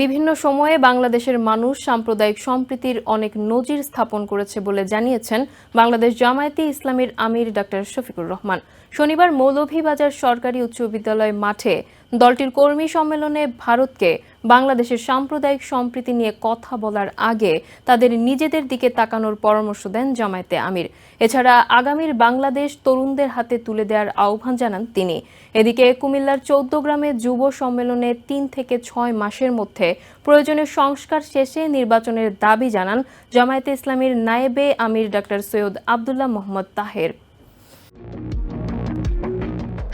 বিভিন্ন সময়ে বাংলাদেশের মানুষ সাম্প্রদায়িক সম্প্রীতির অনেক নজির স্থাপন করেছে বলে জানিয়েছেন বাংলাদেশ জামায়াতে ইসলামীর আমির ডাক্তার শফিকুর রহমান। শনিবার মৌলভীবাজার সরকারি উচ্চ বিদ্যালয় মাঠে দলটির কর্মী সম্মেলনে ভারতকে বাংলাদেশের সাম্প্রদায়িক সম্প্রীতি নিয়ে কথা বলার আগে তাদের নিজেদের দিকে তাকানোর পরামর্শ দেন জামায়াতে আমির। এছাড়া আগামীর বাংলাদেশ তরুণদের হাতে তুলে দেওয়ার আহ্বান জানান তিনি। এদিকে কুমিল্লার ১৪ গ্রামে যুব সম্মেলনে ৩ থেকে ৬ মাসের মধ্যে প্রয়োজনীয় সংস্কার শেষে নির্বাচনের দাবি জানান জামায়াতে ইসলামীর নায়েবে আমির ডাক্তার সৈয়দ আব্দুল্লাহ মোহাম্মদ তাহের।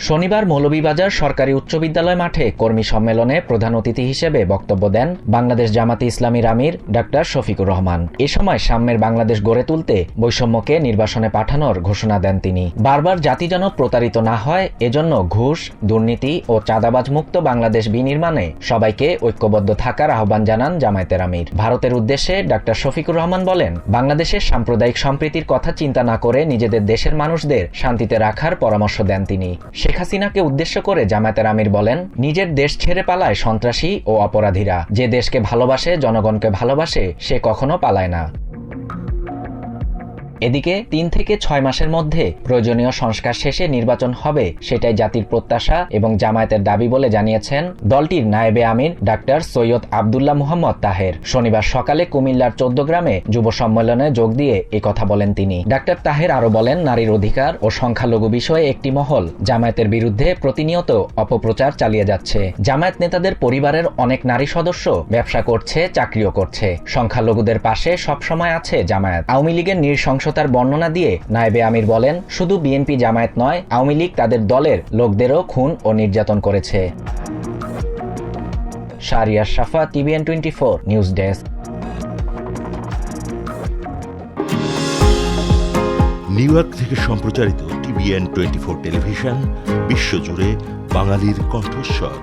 শনিবার মৌলভীবাজার সরকারি উচ্চ বিদ্যালয় মাঠে কর্মী সম্মেলনে প্রধান অতিথি হিসেবে বক্তব্য দেন বাংলাদেশ জামায়াতে ইসলামীর আমির ডাক্তার শফিকুর রহমান। এ সময় সাম্যের বাংলাদেশ গড়ে তুলতে বৈষম্যকে নির্বাসনে পাঠানোর ঘোষণা দেন তিনি। বারবার জাতি যেন প্রতারিত না হয় এজন্য ঘুষ, দুর্নীতি ও চাঁদাবাজ মুক্ত বাংলাদেশ বিনির্মাণে সবাইকে ঐক্যবদ্ধ থাকার আহ্বান জানান জামায়াতের আমির। ভারতের উদ্দেশ্যে ডাক্তার শফিকুর রহমান বলেন, বাংলাদেশের সাম্প্রদায়িক সম্প্রীতির কথা চিন্তা না করে নিজেদের দেশের মানুষদের শান্তিতে রাখার পরামর্শ দেন তিনি। শেখ হাসিনাকে উদ্দেশ্য করে জামায়াতের আমির বলেন, নিজের দেশ ছেড়ে পালায় সন্ত্রাসী ও অপরাধীরা। যে দেশকে ভালোবাসে, জনগণকে ভালোবাসে, সে কখনো পালায় না। এদিকে ৩ থেকে ৬ মাসের মধ্যে প্রয়োজনীয় সংস্কার শেষে নির্বাচন হবে, সেটাই জাতির প্রত্যাশা এবং জামায়াতের দাবি বলে জানিয়েছেন দলটির নায়েবে আমির ডাক্তার সৈয়দ আব্দুল্লাহ মোহাম্মদ তাহের। শনিবার সকালে কুমিল্লার ১৪ গ্রামে যুব সম্মেলনে যোগ দিয়ে কথা বলেন তিনি। ডাক্তার তাহের আরও বলেন, নারীর অধিকার ও সংখ্যালঘু বিষয়ে একটি মহল জামায়াতের বিরুদ্ধে প্রতিনিয়ত অপপ্রচার চালিয়ে যাচ্ছে। জামায়াত নেতাদের পরিবারের অনেক নারী সদস্য ব্যবসা করছে, চাকরিও করছে। সংখ্যালঘুদের পাশে সবসময় আছে জামায়াত। আওয়ামী লীগের নৃশংসতার বর্ণনা দিয়ে নায়েবে আমির বলেন, শুধু বিএনপি জামায়াত নয়, আওয়ামী লীগ তাদের দলের লোকদেরও খুন ও নির্যাতন করেছে। Shahriar Shafa, TVN 24 news desk. New York থেকে সম্প্রচারিত TVN 24 টেলিভিশন বিশ্বজুড়ে বাঙালির কণ্ঠস্বর।